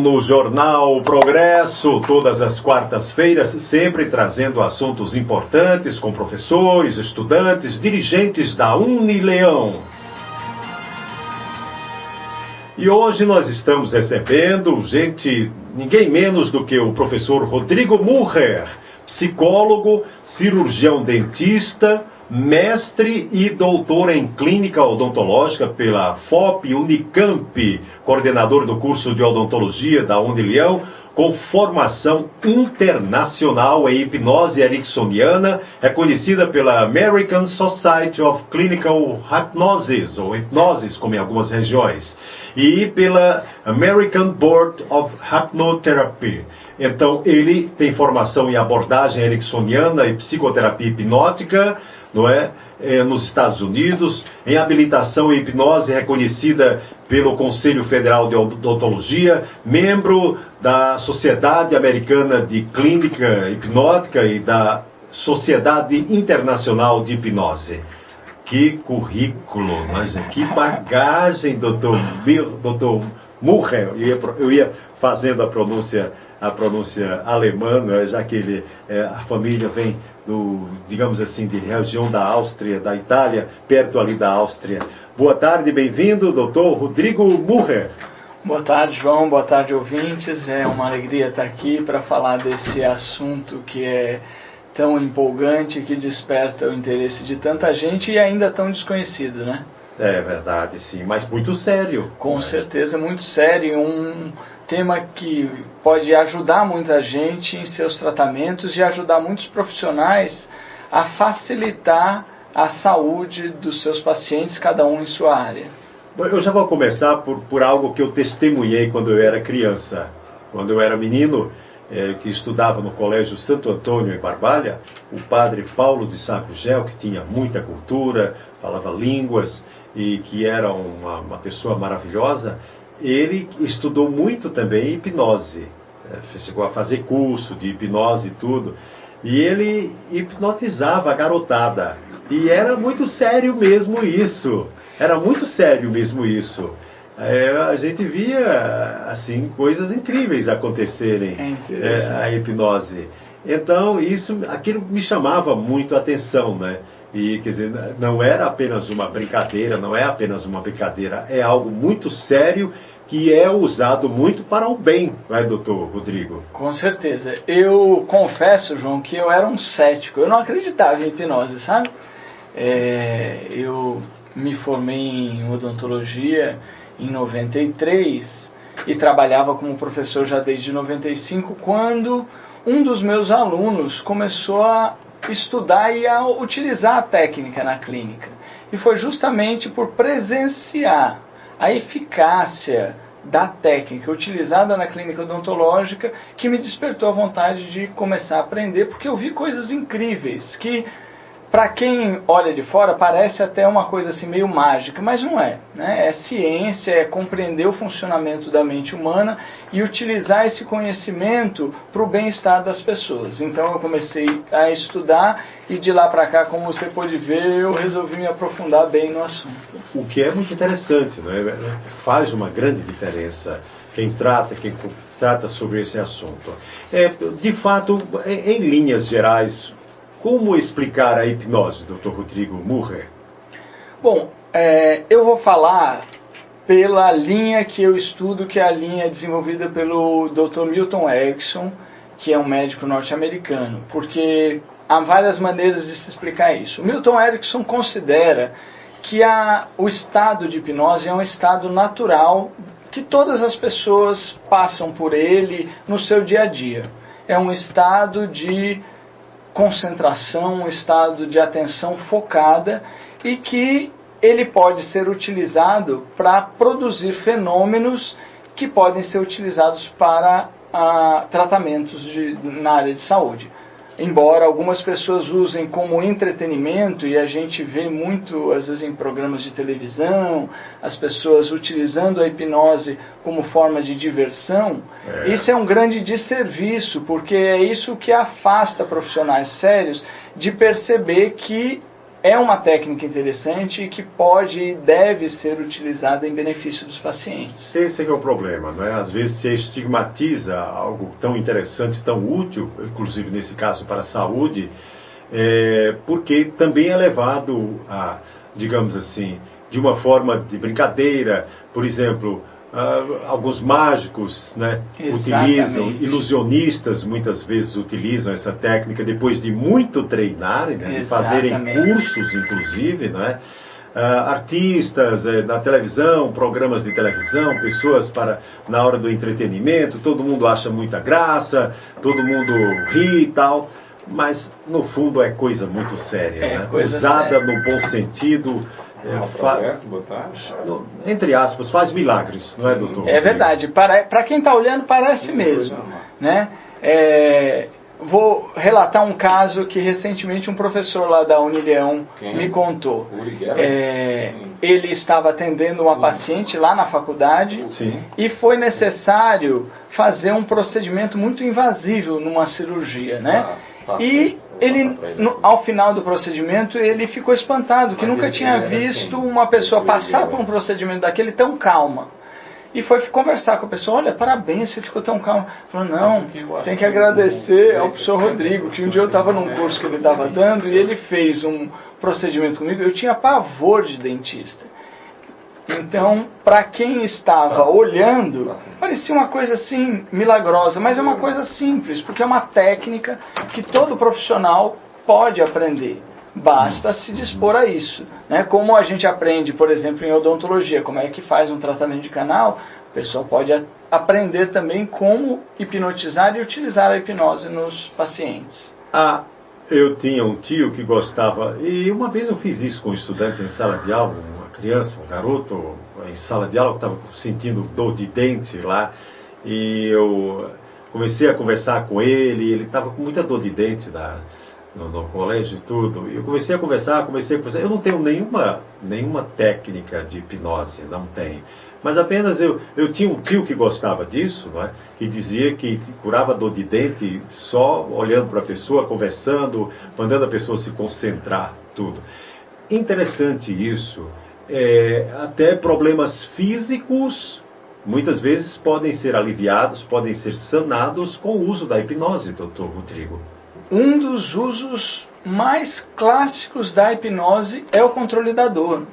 No Jornal Progresso, todas as quartas-feiras, sempre trazendo assuntos importantes com professores, estudantes, dirigentes da Unileão. E hoje nós estamos recebendo ninguém menos do que o professor Rodrigo Müller, psicólogo, cirurgião dentista, mestre e doutor em clínica odontológica pela FOP Unicamp, coordenador do curso de odontologia da Unileão, com formação internacional em hipnose ericksoniana, reconhecida pela American Society of Clinical Hypnosis, ou hipnoses, como em algumas regiões, e pela American Board of Hypnotherapy. Então, ele tem formação em abordagem ericksoniana e psicoterapia hipnótica, nos Estados Unidos, em habilitação em hipnose reconhecida pelo Conselho Federal de Odontologia, membro da Sociedade Americana de Clínica Hipnótica e da Sociedade Internacional de Hipnose. Que currículo, mas que bagagem, doutor Müller. Eu ia fazendo a pronúncia alemã, já que a família vem digamos assim, de região da Áustria, da Itália, perto ali da Áustria. Boa tarde, bem-vindo, doutor Rodrigo Müller. Boa tarde, João, boa tarde, ouvintes. É uma alegria estar aqui para falar desse assunto que é tão empolgante, que desperta o interesse de tanta gente e ainda tão desconhecido, né? É verdade, sim, mas muito sério. Com certeza, muito sério, um tema que pode ajudar muita gente em seus tratamentos e ajudar muitos profissionais a facilitar a saúde dos seus pacientes, cada um em sua área. Eu já vou começar por algo que eu testemunhei quando eu era criança. Quando eu era menino, que estudava no Colégio Santo Antônio em Barbalha, o padre Paulo de Sá Gugel, que tinha muita cultura, falava línguas e que era uma pessoa maravilhosa, ele estudou muito também hipnose. Chegou a fazer curso de hipnose e tudo. E ele hipnotizava a garotada. E era muito sério mesmo isso. Era muito sério mesmo isso. A gente via assim coisas incríveis acontecerem, a hipnose. Então aquilo me chamava muito a atenção, né? E quer dizer, não era apenas uma brincadeira, é algo muito sério que é usado muito para o bem, não é, doutor Rodrigo? Com certeza. Eu confesso, João, que eu era um cético. Eu não acreditava em hipnose, sabe? Eu me formei em odontologia em 93 e trabalhava como professor já desde 95, quando um dos meus alunos começou a estudar e a utilizar a técnica na clínica. E foi justamente por presenciar a eficácia da técnica utilizada na clínica odontológica que me despertou a vontade de começar a aprender, porque eu vi coisas incríveis que, para quem olha de fora, parece até uma coisa assim meio mágica, mas não é, né? É ciência, é compreender o funcionamento da mente humana e utilizar esse conhecimento para o bem-estar das pessoas. Então eu comecei a estudar e de lá para cá, como você pode ver, eu resolvi me aprofundar bem no assunto. O que é muito interessante, né? Faz uma grande diferença quem trata sobre esse assunto. De fato, em linhas gerais, como explicar a hipnose, Dr. Rodrigo Müller? Bom, eu vou falar pela linha que eu estudo, que é a linha desenvolvida pelo Dr. Milton Erickson, que é um médico norte-americano, porque há várias maneiras de se explicar isso. O Milton Erickson considera que o estado de hipnose é um estado natural que todas as pessoas passam por ele no seu dia a dia. É um estado de concentração, um estado de atenção focada e que ele pode ser utilizado para produzir fenômenos que podem ser utilizados para tratamentos na área de saúde. Embora algumas pessoas usem como entretenimento, e a gente vê muito, às vezes em programas de televisão, as pessoas utilizando a hipnose como forma de diversão, isso é um grande desserviço, porque é isso que afasta profissionais sérios de perceber que é uma técnica interessante e que pode e deve ser utilizada em benefício dos pacientes. Esse é que é o problema, não é? Às vezes se estigmatiza algo tão interessante, tão útil, inclusive nesse caso para a saúde, porque também é levado a, digamos assim, de uma forma de brincadeira. Por exemplo, alguns mágicos, né, utilizam, ilusionistas muitas vezes utilizam essa técnica depois de muito treinarem, né, de fazerem cursos, inclusive, né, artistas na televisão, programas de televisão, pessoas na hora do entretenimento, todo mundo acha muita graça, todo mundo ri e tal, mas no fundo é coisa muito séria, né? Usada no bom sentido. Entre aspas, faz milagres, não é, doutor? É verdade. Para quem está olhando, parece mesmo, né? Vou relatar um caso que recentemente um professor lá da Unileão me contou. Ele estava atendendo uma paciente lá na faculdade. Sim. E foi necessário fazer um procedimento muito invasivo numa cirurgia, né? E ele, ao final do procedimento, ele ficou espantado, que nunca tinha visto uma pessoa passar por um procedimento daquele tão calma. E foi conversar com a pessoa: olha, parabéns, você ficou tão calmo. Falou: não, você tem que agradecer ao professor Rodrigo, que um dia eu estava num curso que ele estava dando e ele fez um procedimento comigo, eu tinha pavor de dentista. Então, para quem estava olhando, parecia uma coisa assim milagrosa, mas é uma coisa simples, porque é uma técnica que todo profissional pode aprender. Basta se dispor a isso, né? Como a gente aprende, por exemplo, em odontologia, como é que faz um tratamento de canal, a pessoa pode aprender também como hipnotizar e utilizar a hipnose nos pacientes. Eu tinha um tio que gostava, e uma vez eu fiz isso com um estudante em sala de aula, uma criança, um garoto em sala de aula que estava sentindo dor de dente lá, e eu comecei a conversar com ele estava com muita dor de dente no colégio e tudo, e eu comecei a conversar, eu não tenho nenhuma técnica de hipnose, não tenho. Mas apenas eu tinha um tio que gostava disso, não é? Que dizia que curava dor de dente só olhando para a pessoa, conversando, mandando a pessoa se concentrar, tudo. Interessante isso. Até problemas físicos, muitas vezes podem ser aliviados, podem ser sanados com o uso da hipnose, doutor Rodrigo. Um dos usos mais clássicos da hipnose é o controle da dor.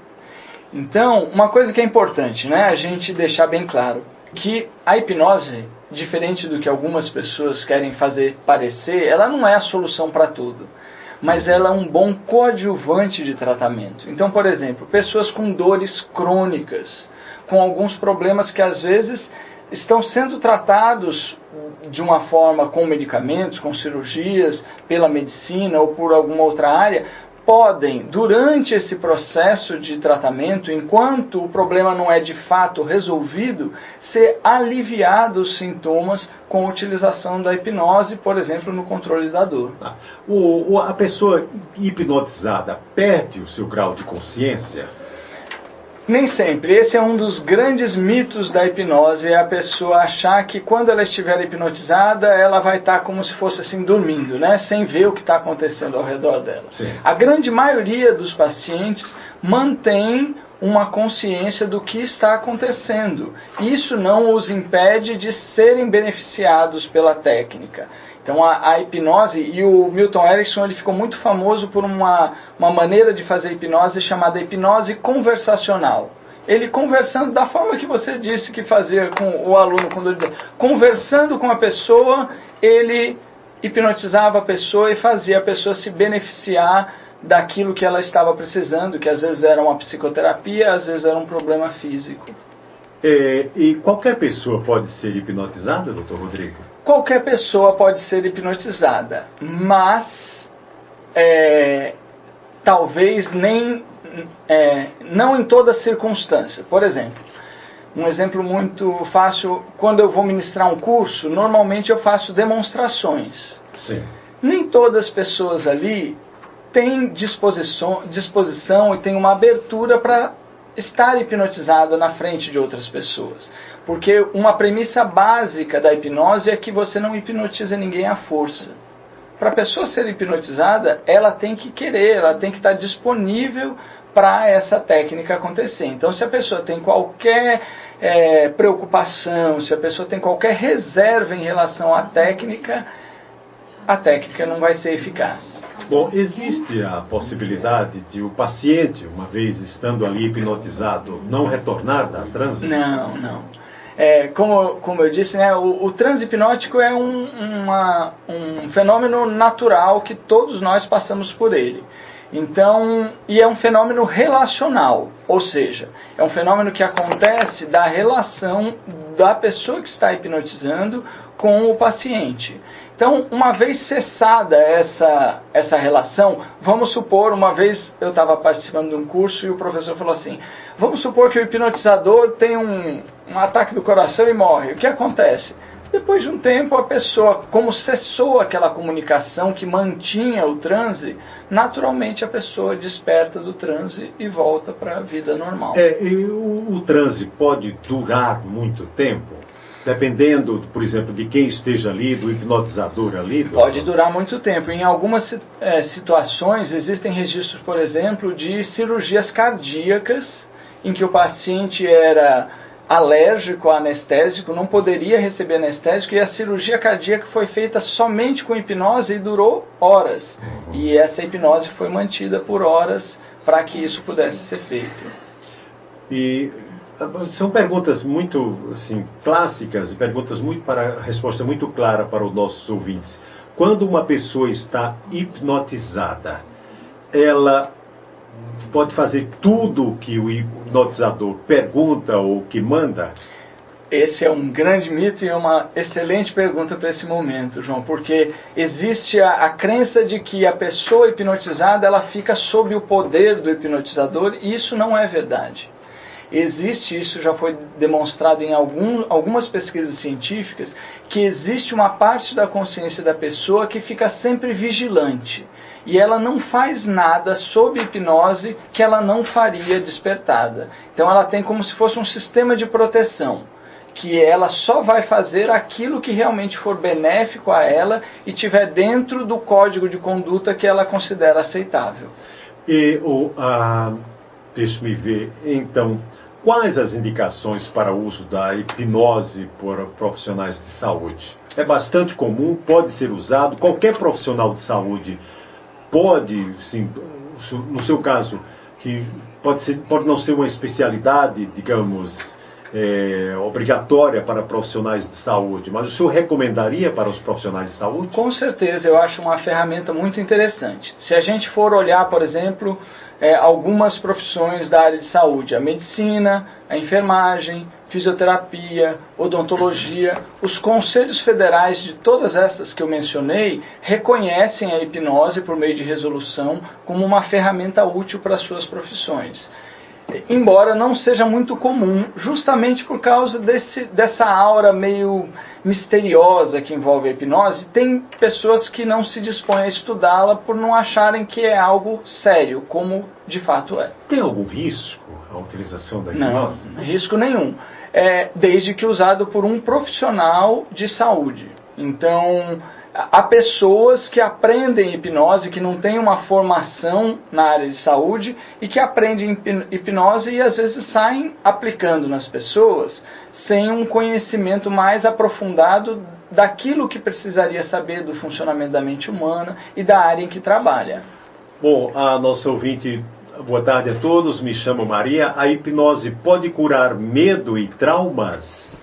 Então, uma coisa que é importante, né, a gente deixar bem claro, que a hipnose, diferente do que algumas pessoas querem fazer parecer, ela não é a solução para tudo, mas ela é um bom coadjuvante de tratamento. Então, por exemplo, pessoas com dores crônicas, com alguns problemas que às vezes estão sendo tratados de uma forma com medicamentos, com cirurgias, pela medicina ou por alguma outra área, podem, durante esse processo de tratamento, enquanto o problema não é de fato resolvido, ser aliviados os sintomas com a utilização da hipnose, por exemplo, no controle da dor. A pessoa hipnotizada perde o seu grau de consciência? Nem sempre. Esse é um dos grandes mitos da hipnose, é a pessoa achar que quando ela estiver hipnotizada, ela vai estar como se fosse assim dormindo, né? Sem ver o que está acontecendo ao redor dela. Sim. A grande maioria dos pacientes mantém uma consciência do que está acontecendo. Isso não os impede de serem beneficiados pela técnica. Então a hipnose, e o Milton Erickson ele ficou muito famoso por uma maneira de fazer hipnose chamada hipnose conversacional. Ele conversando da forma que você disse que fazia com o aluno, conversando com a pessoa, ele hipnotizava a pessoa e fazia a pessoa se beneficiar daquilo que ela estava precisando, que às vezes era uma psicoterapia, às vezes era um problema físico. E qualquer pessoa pode ser hipnotizada, doutor Rodrigo? Qualquer pessoa pode ser hipnotizada, mas talvez não em toda circunstância. Por exemplo, um exemplo muito fácil, quando eu vou ministrar um curso, normalmente eu faço demonstrações. Sim. Nem todas as pessoas ali têm disposição e têm uma abertura para estar hipnotizada na frente de outras pessoas. Porque uma premissa básica da hipnose é que você não hipnotiza ninguém à força. para a pessoa ser hipnotizada, ela tem que querer, ela tem que estar disponível para essa técnica acontecer. Então, se a pessoa tem qualquer preocupação, se a pessoa tem qualquer reserva em relação à técnica, a técnica não vai ser eficaz. Bom, existe a possibilidade de o paciente, uma vez estando ali hipnotizado, não retornar da transe? Não, não. Como eu disse, né, o transe hipnótico é um fenômeno natural que todos nós passamos por ele. Então, e é um fenômeno relacional, ou seja, é um fenômeno que acontece da relação da pessoa que está hipnotizando com o paciente. Então, uma vez cessada essa relação, vamos supor, uma vez eu estava participando de um curso e o professor falou assim, vamos supor que o hipnotizador tem um ataque do coração e morre. O que acontece? Depois de um tempo, a pessoa, como cessou aquela comunicação que mantinha o transe, naturalmente a pessoa desperta do transe e volta para a vida normal. E o transe pode durar muito tempo? Dependendo, por exemplo, de quem esteja ali, do hipnotizador ali? Pode durar muito tempo. Em algumas situações, existem registros, por exemplo, de cirurgias cardíacas, em que o paciente era alérgico a anestésico, não poderia receber anestésico, e a cirurgia cardíaca foi feita somente com hipnose e durou horas. E essa hipnose foi mantida por horas para que isso pudesse ser feito. E são perguntas muito assim, clássicas, perguntas para resposta muito clara para os nossos ouvintes. Quando uma pessoa está hipnotizada, ela pode fazer tudo o que o hipnotizador pergunta ou que manda? Esse é um grande mito e é uma excelente pergunta para esse momento, João, porque existe a crença de que a pessoa hipnotizada ela fica sob o poder do hipnotizador, e isso não é verdade. Existe, isso já foi demonstrado em algumas pesquisas científicas, que existe uma parte da consciência da pessoa que fica sempre vigilante. E ela não faz nada sob hipnose que ela não faria despertada. Então ela tem como se fosse um sistema de proteção, que ela só vai fazer aquilo que realmente for benéfico a ela e tiver dentro do código de conduta que ela considera aceitável. Deixa-me ver, então, quais as indicações para o uso da hipnose por profissionais de saúde? É bastante comum, pode ser usado, qualquer profissional de saúde pode, sim, no seu caso, que pode não ser uma especialidade, digamos, obrigatória para profissionais de saúde, mas o senhor recomendaria para os profissionais de saúde? Com certeza, eu acho uma ferramenta muito interessante. Se a gente for olhar, por exemplo, algumas profissões da área de saúde, a medicina, a enfermagem, fisioterapia, odontologia, os conselhos federais de todas essas que eu mencionei reconhecem a hipnose por meio de resolução como uma ferramenta útil para as suas profissões. Embora não seja muito comum, justamente por causa dessa aura meio misteriosa que envolve a hipnose, tem pessoas que não se dispõem a estudá-la por não acharem que é algo sério, como de fato é. Tem algum risco a utilização da hipnose? Não, risco nenhum. Desde que usado por um profissional de saúde. Então, há pessoas que aprendem hipnose, que não têm uma formação na área de saúde e que aprendem hipnose e às vezes saem aplicando nas pessoas sem um conhecimento mais aprofundado daquilo que precisaria saber do funcionamento da mente humana e da área em que trabalha. Bom, a nossa ouvinte, boa tarde a todos, me chamo Maria. A hipnose pode curar medo e traumas?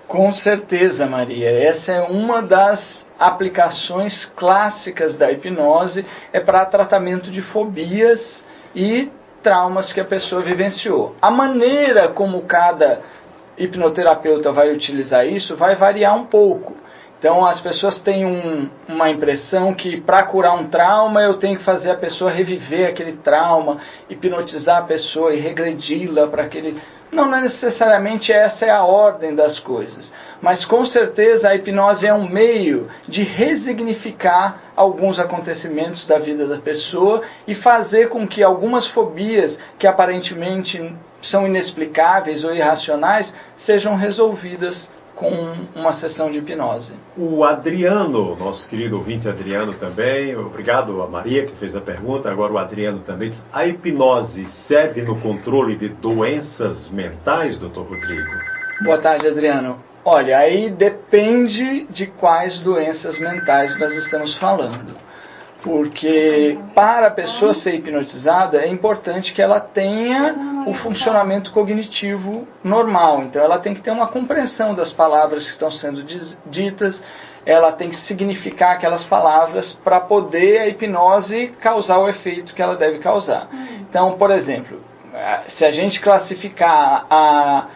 Com certeza, Maria. Essa é uma das aplicações clássicas da hipnose, para tratamento de fobias e traumas que a pessoa vivenciou. A maneira como cada hipnoterapeuta vai utilizar isso vai variar um pouco. Então as pessoas têm uma impressão que para curar um trauma eu tenho que fazer a pessoa reviver aquele trauma, hipnotizar a pessoa e regredi-la para aquele... Não é necessariamente essa é a ordem das coisas, mas com certeza a hipnose é um meio de resignificar alguns acontecimentos da vida da pessoa e fazer com que algumas fobias que aparentemente são inexplicáveis ou irracionais sejam resolvidas com uma sessão de hipnose. O Adriano, nosso querido ouvinte Adriano também, obrigado a Maria que fez a pergunta, agora o Adriano também diz, a hipnose serve no controle de doenças mentais, doutor Rodrigo? Boa tarde, Adriano. Olha, aí depende de quais doenças mentais nós estamos falando. Porque para a pessoa ser hipnotizada é importante que ela tenha o funcionamento cognitivo normal. Então ela tem que ter uma compreensão das palavras que estão sendo ditas, ela tem que significar aquelas palavras para poder a hipnose causar o efeito que ela deve causar. Então, por exemplo, se a gente classificar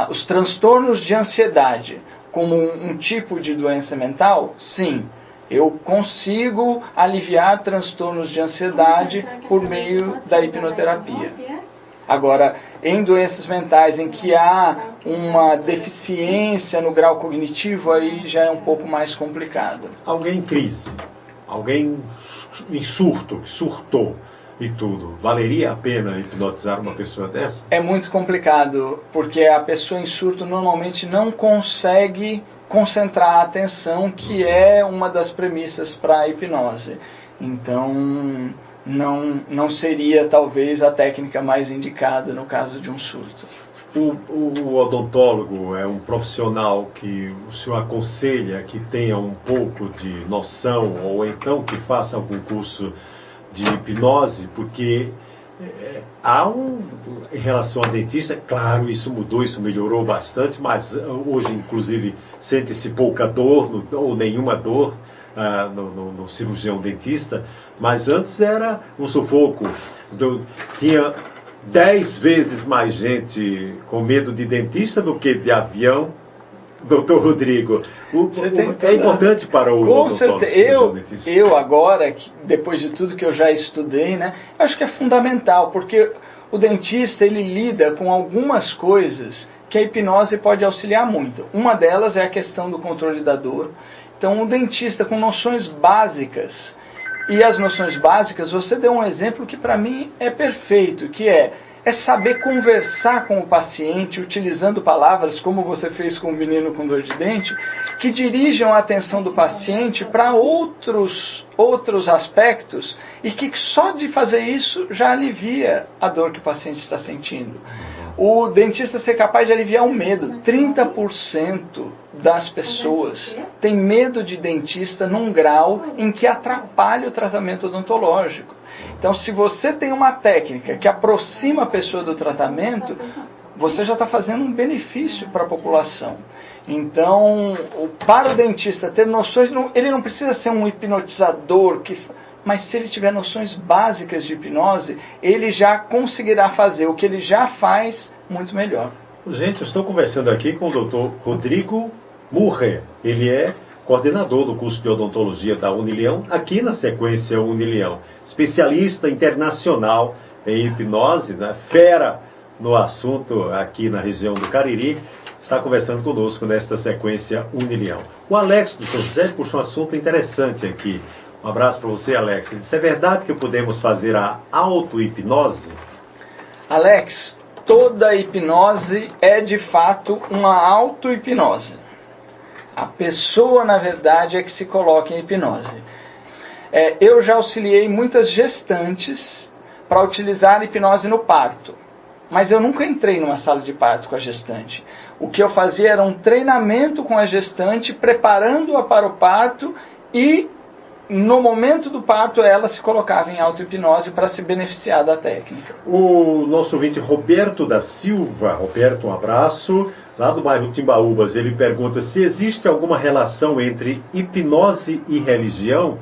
os transtornos de ansiedade como um tipo de doença mental, sim. Eu consigo aliviar transtornos de ansiedade por meio da hipnoterapia. Agora, em doenças mentais em que há uma deficiência no grau cognitivo, aí já é um pouco mais complicado. Alguém em crise, alguém em surto, que surtou e tudo, valeria a pena hipnotizar uma pessoa dessa? É muito complicado, porque a pessoa em surto normalmente não consegue concentrar a atenção, que é uma das premissas para a hipnose. Então, não seria talvez a técnica mais indicada no caso de um surto. O odontólogo é um profissional que o senhor aconselha que tenha um pouco de noção, ou então que faça algum curso de hipnose, porque em relação ao dentista, claro, isso mudou, isso melhorou bastante, mas hoje, inclusive, sente-se pouca dor, ou nenhuma dor no cirurgião dentista, mas antes era um sufoco. Tinha 10 vezes mais gente com medo de dentista do que de avião. Doutor Rodrigo, é importante para o com certeza. dentista. Eu agora, depois de tudo que eu já estudei, né, acho que é fundamental, porque o dentista ele lida com algumas coisas que a hipnose pode auxiliar muito. Uma delas é a questão do controle da dor. Então, um dentista com noções básicas, e as noções básicas, você deu um exemplo que para mim é perfeito, que é saber conversar com o paciente utilizando palavras, como você fez com o menino com dor de dente, que dirijam a atenção do paciente para outros aspectos e que só de fazer isso já alivia a dor que o paciente está sentindo. O dentista ser capaz de aliviar o medo. 30% das pessoas têm medo de dentista num grau em que atrapalha o tratamento odontológico. Então, se você tem uma técnica que aproxima a pessoa do tratamento, você já está fazendo um benefício para a população. Então, para o dentista ter noções, ele não precisa ser um hipnotizador, mas se ele tiver noções básicas de hipnose, ele já conseguirá fazer o que ele já faz muito melhor. Gente, eu estou conversando aqui com o Dr. Rodrigo Murrer. Ele é coordenador do curso de odontologia da Unileão, aqui na sequência Unileão. Especialista internacional em hipnose, né? Fera no assunto aqui na região do Cariri, está conversando conosco nesta sequência Unileão. O Alex do São José puxou um assunto interessante aqui. Um abraço para você, Alex. Ele disse, é verdade que podemos fazer a auto-hipnose? Alex, toda hipnose é de fato uma auto-hipnose. A pessoa, na verdade, é que se coloca em hipnose. Eu já auxiliei muitas gestantes para utilizar a hipnose no parto. Mas eu nunca entrei numa sala de parto com a gestante. O que eu fazia era um treinamento com a gestante, preparando-a para o parto e, no momento do parto, ela se colocava em auto-hipnose para se beneficiar da técnica. O nosso ouvinte Roberto da Silva, Roberto, um abraço, lá do bairro Timbaúbas, ele pergunta se existe alguma relação entre hipnose e religião.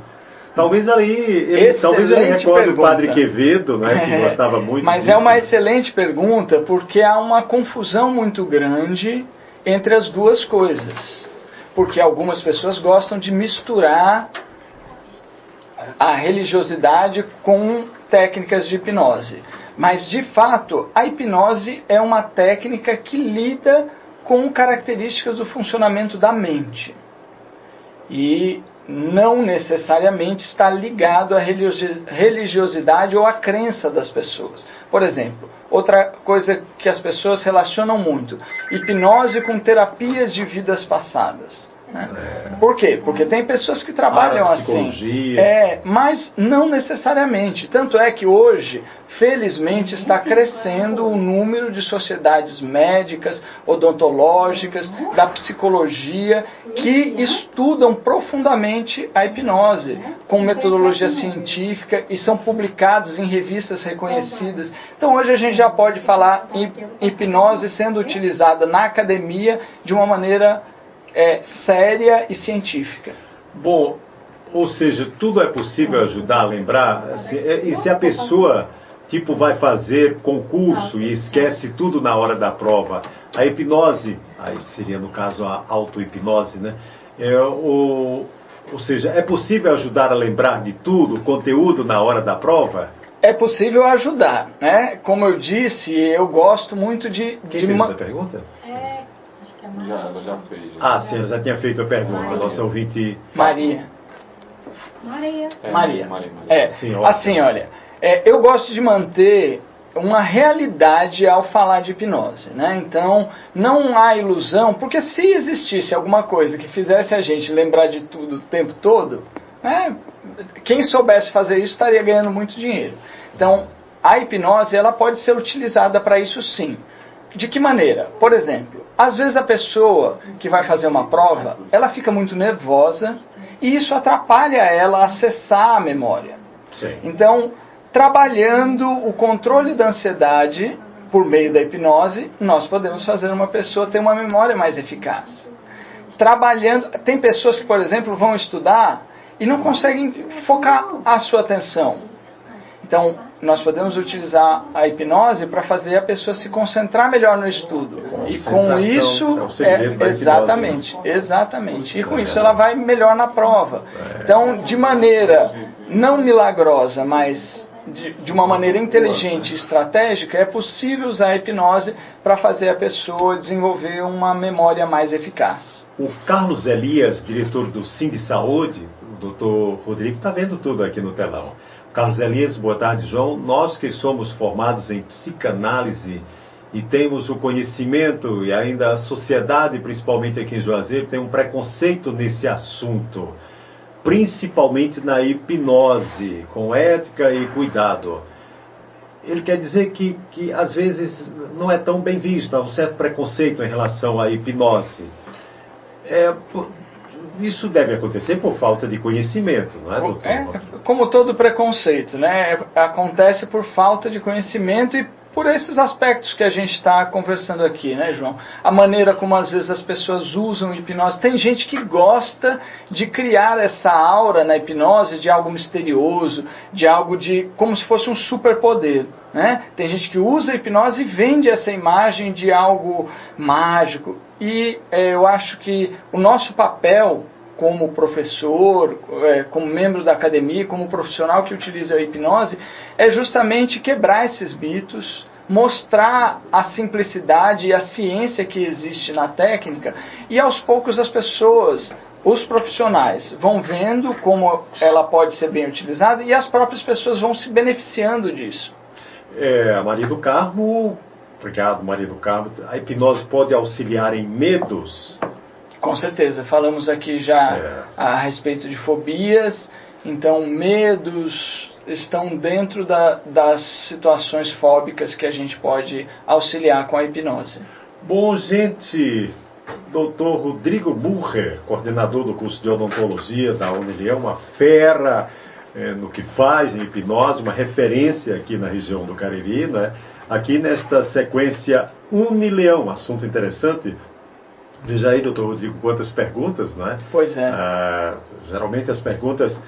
Talvez ele recorde o Padre Quevedo, né, que gostava muito Mas disso. É uma excelente pergunta, porque há uma confusão muito grande entre as duas coisas. Porque algumas pessoas gostam de misturar a religiosidade com técnicas de hipnose. Mas, de fato, a hipnose é uma técnica que lida com características do funcionamento da mente. E não necessariamente está ligado à religiosidade ou à crença das pessoas. Por exemplo, outra coisa que as pessoas relacionam muito, hipnose com terapias de vidas passadas. Né? Por quê? Porque tem pessoas que trabalham assim, mas não necessariamente. Tanto é que hoje, felizmente, está crescendo o número de sociedades médicas, odontológicas, da psicologia, que estudam profundamente a hipnose, com metodologia científica, e são publicadas em revistas reconhecidas. Então hoje a gente já pode falar em hipnose sendo utilizada na academia de uma maneira séria e científica. Bom, ou seja, tudo é possível ajudar a lembrar. E se a pessoa vai fazer concurso e esquece tudo na hora da prova, a hipnose, aí seria no caso a auto-hipnose, né? Ou seja, é possível ajudar a lembrar de tudo, o conteúdo na hora da prova? É possível ajudar, né? Como eu disse, eu gosto muito de... Quem fez essa pergunta? Ela já fez. Sim, ela já tinha feito a pergunta. A nossa ouvinte... Maria. Sim, assim, olha, eu gosto de manter uma realidade ao falar de hipnose, né? Então, não há ilusão, porque se existisse alguma coisa que fizesse a gente lembrar de tudo o tempo todo, né? Quem soubesse fazer isso estaria ganhando muito dinheiro. Então, a hipnose ela pode ser utilizada para isso sim. De que maneira? Por exemplo, às vezes a pessoa que vai fazer uma prova, ela fica muito nervosa e isso atrapalha ela a acessar a memória. Sim. Então, trabalhando o controle da ansiedade por meio da hipnose, nós podemos fazer uma pessoa ter uma memória mais eficaz. Tem pessoas que, por exemplo, vão estudar e não conseguem focar a sua atenção. Então, nós podemos utilizar a hipnose para fazer a pessoa se concentrar melhor no estudo. E com isso, exatamente. E com isso ela vai melhor na prova. Então, de maneira não milagrosa, mas de uma maneira inteligente e estratégica, é possível usar a hipnose para fazer a pessoa desenvolver uma memória mais eficaz. O Carlos Elias, diretor do Sind Saúde, o doutor Rodrigo está vendo tudo aqui no telão. Carlos Elias, boa tarde, João. Nós que somos formados em psicanálise e temos o conhecimento, e ainda a sociedade, principalmente aqui em Juazeiro, tem um preconceito nesse assunto, principalmente na hipnose, com ética e cuidado. Ele quer dizer que às vezes não é tão bem visto, há um certo preconceito em relação à hipnose. Isso deve acontecer por falta de conhecimento, não é, doutor? Como todo preconceito, né? Acontece por falta de conhecimento e por esses aspectos que a gente está conversando aqui, né, João? A maneira como às vezes as pessoas usam hipnose. Tem gente que gosta de criar essa aura na hipnose de algo misterioso, de algo como se fosse um superpoder, né? Tem gente que usa a hipnose e vende essa imagem de algo mágico. E eu acho que o nosso papel como professor, como membro da academia, como profissional que utiliza a hipnose, é justamente quebrar esses mitos, mostrar a simplicidade e a ciência que existe na técnica, e aos poucos as pessoas, os profissionais, vão vendo como ela pode ser bem utilizada e as próprias pessoas vão se beneficiando disso. Maria do Carmo, obrigado Maria do Carmo, a hipnose pode auxiliar em medos? Com certeza, falamos aqui já a respeito de fobias, então medos estão dentro das situações fóbicas que a gente pode auxiliar com a hipnose. Bom, gente, Dr. Rodrigo Mucher, coordenador do curso de odontologia da Unileão, uma fera no que faz em hipnose, uma referência aqui na região do Cariri, né? Aqui nesta sequência Unileão, assunto interessante. Veja aí, doutor Rodrigo, quantas perguntas, não é? Pois é. Geralmente as perguntas,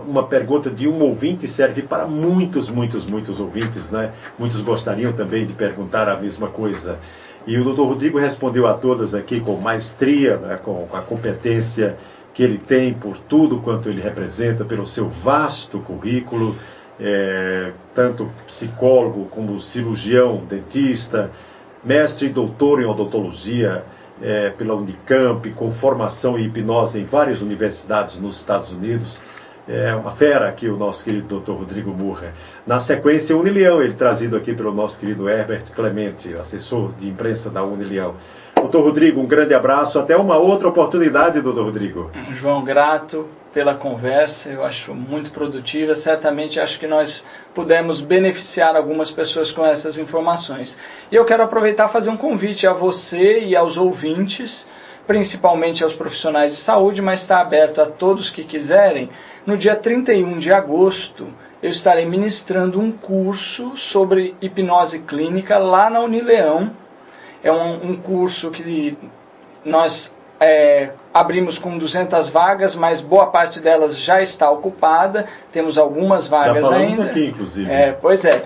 uma pergunta de um ouvinte serve para muitos ouvintes, né? Muitos gostariam também de perguntar a mesma coisa. E o doutor Rodrigo respondeu a todas aqui com maestria, né? Com a competência que ele tem por tudo quanto ele representa, pelo seu vasto currículo, tanto psicólogo como cirurgião, dentista, mestre e doutor em odontologia, pela Unicamp, com formação em hipnose em várias universidades nos Estados Unidos. É uma fera aqui o nosso querido Dr. Rodrigo Murrer. Na sequência, Unileão, ele trazido aqui pelo nosso querido Herbert Clemente, assessor de imprensa da Unileão. Dr. Rodrigo, um grande abraço. Até uma outra oportunidade, Dr. Rodrigo. João, grato pela conversa, eu acho muito produtiva. Certamente acho que nós pudemos beneficiar algumas pessoas com essas informações. E eu quero aproveitar e fazer um convite a você e aos ouvintes, principalmente aos profissionais de saúde, mas está aberto a todos que quiserem. No dia 31 de agosto, eu estarei ministrando um curso sobre hipnose clínica lá na Unileão. É um curso que nós abrimos com 200 vagas, mas boa parte delas já está ocupada. Temos algumas vagas já falamos ainda. Aqui, inclusive. Pois é.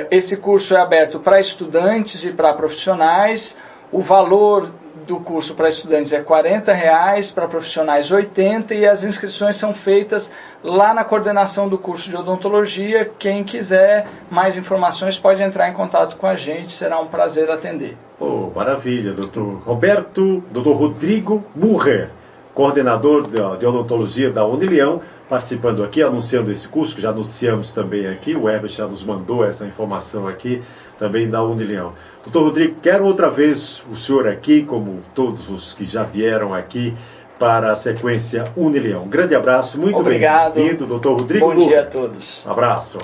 Esse curso é aberto para estudantes e para profissionais. O valor do curso para estudantes é R$40, para profissionais R$80, e as inscrições são feitas lá na coordenação do curso de odontologia. Quem quiser mais informações pode entrar em contato com a gente, será um prazer atender. Oh, maravilha, Dr. Rodrigo Murrer, coordenador de odontologia da Unileão, participando aqui, anunciando esse curso, que já anunciamos também aqui, o Herbert já nos mandou essa informação aqui, também da Unileão. Dr. Rodrigo, quero outra vez o senhor aqui, como todos os que já vieram aqui, para a sequência Unileão. Um grande abraço, muito obrigado. Bem-vindo, Dr. Rodrigo Bom dia a todos. Um abraço.